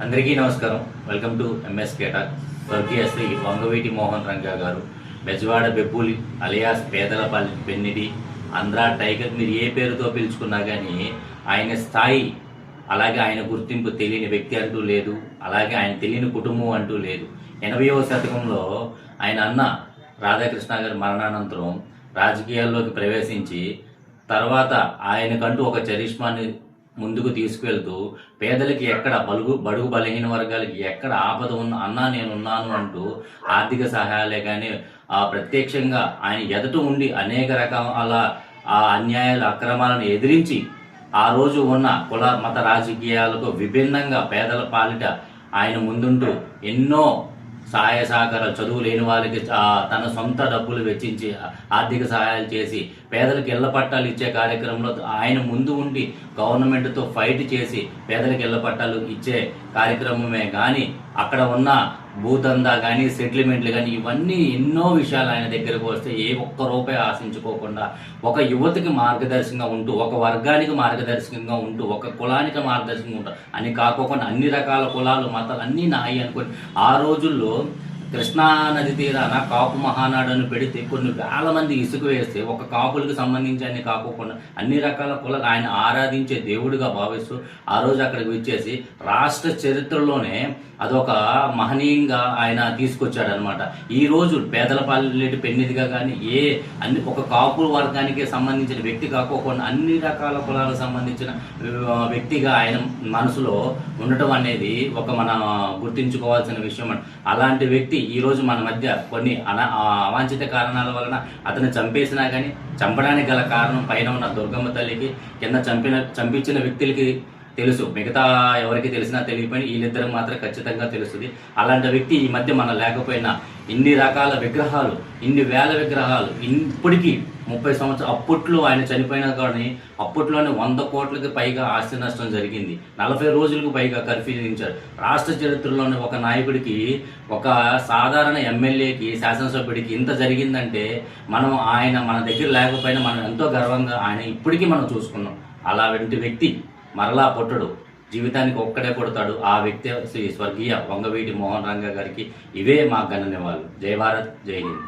అందరికీ నమస్కారం. Welcome to MS కేటాక్. స్వర్గీయ శ్రీ వంగవీటి మోహన్ రంగా గారు, బెజవాడ బెబ్బులి అలియాస్ పేదలపల్లి పెన్నిది, ఆంధ్రా టైగర్, మీరు ఏ పేరుతో పిలుచుకున్నా కానీ ఆయన స్థాయి, అలాగే ఆయన గుర్తింపు తెలియని వ్యక్తి అంటూ లేదు, అలాగే ఆయన తెలియని కుటుంబం అంటూ లేదు. 80వ శతకంలో ఆయన అన్న రాధాకృష్ణ గారి మరణానంతరం రాజకీయాల్లోకి ప్రవేశించి తర్వాత ఆయనకంటూ ఒక చరిష్మాని ముందుకు తీసుకువెళ్తూ పేదలకి ఎక్కడ బడుగు బలహీన వర్గాలకి ఎక్కడ ఆపద ఉన్న అన్నా నేనున్నాను అంటూ ఆర్థిక సహాయాలే కానీ ప్రత్యక్షంగా ఆయన ఎదుట ఉండి అనేక రకాల ఆ అన్యాయాలు అక్రమాలను ఎదిరించి ఆ రోజు ఉన్న కుల మత రాజకీయాలకు విభిన్నంగా పేదల పాలిట ఆయన ముందుంటూ ఎన్నో సహాయ సహకారాలు, చదువు లేని వారికి తన సొంత డబ్బులు వెచ్చించి ఆర్థిక సహాయాలు చేసి పేదలకు ఇళ్ల పట్టాలు ఇచ్చే కార్యక్రమంలో ఆయన ముందు ఉండి గవర్నమెంట్తో ఫైట్ చేసి పేదలకు ఇళ్ల పట్టాలు ఇచ్చే కార్యక్రమమే కానీ అక్కడ ఉన్న భూదందా కానీ సెటిల్మెంట్లు కానీ ఇవన్నీ ఎన్నో విషయాలు ఆయన దగ్గరకు వస్తే ఏ ఒక్క రూపాయి ఆశించుకోకుండా ఒక యువతకి మార్గదర్శకంగా ఉంటూ, ఒక వర్గానికి మార్గదర్శకంగా ఉంటూ, ఒక కులానికి మార్గదర్శకంగా ఉంటూ అని కాకోకుండా అన్ని రకాల కులాలు మతాలు అన్నీ నాయి అనుకోని ఆ రోజుల్లో కృష్ణా నది తీరాన కాపు మహానాడు అని పెడితే కొన్ని వేల మంది ఇసుక వేస్తే ఒక కాపులకు సంబంధించి అన్ని కాకోకుండా అన్ని రకాల కులాలు ఆయన ఆరాధించే దేవుడిగా భావిస్తూ ఆ రోజు అక్కడికి వచ్చేసి రాష్ట్ర చరిత్రలోనే అదొక మహనీయంగా ఆయన తీసుకొచ్చాడనమాట. ఈ రోజు పేదలపల్లి పెన్నిదిగా కానీ అన్ని ఒక కాపు వర్గానికి సంబంధించిన వ్యక్తి కాకోకుండా అన్ని రకాల కులాలకు సంబంధించిన వ్యక్తిగా ఆయన మనసులో ఉండటం అనేది ఒక మన గుర్తించుకోవాల్సిన విషయం. అలాంటి వ్యక్తి ఈ రోజు మన మధ్య కొన్ని అవాంఛిత కారణాల వలన అతను చంపేసినా కానీ చంపడానికి గల కారణం పైన ఉన్న దుర్గమ్మ తల్లికి, కింద చంపించిన వ్యక్తులకి తెలుసు, మిగతా ఎవరికి తెలిసినా తెలియపోయినా వీళ్ళిద్దరికి మాత్రం ఖచ్చితంగా తెలుస్తుంది. అలాంటి వ్యక్తి ఈ మధ్య మనం లేకపోయినా ఇన్ని రకాల విగ్రహాలు, ఇన్ని వేల విగ్రహాలు ఇప్పటికీ 30 సంవత్సరాలు అప్పట్లో ఆయన చనిపోయినా కానీ అప్పట్లోనే 100 కోట్లకి పైగా ఆస్తి నష్టం జరిగింది. 40 రోజులకు పైగా కర్ఫ్యూ విధించారు. రాష్ట్ర చరిత్రలోనే ఒక నాయకుడికి, ఒక సాధారణ ఎమ్మెల్యేకి, శాసనసభ్యుడికి ఇంత జరిగిందంటే మన దగ్గర లేకపోయినా మనం ఎంతో గర్వంగా ఆయన ఇప్పటికీ మనం చూసుకున్నాం. అలాంటి వ్యక్తి మరలా పుట్టడు, జీవితానికి ఒక్కడే పుడతాడు. ఆ వ్యక్తి శ్రీ స్వర్గీయ వంగవీటి మోహన్ రంగా గారికి ఇవే మా ఘన నివాళులు. జై భారత్, జై హింద్.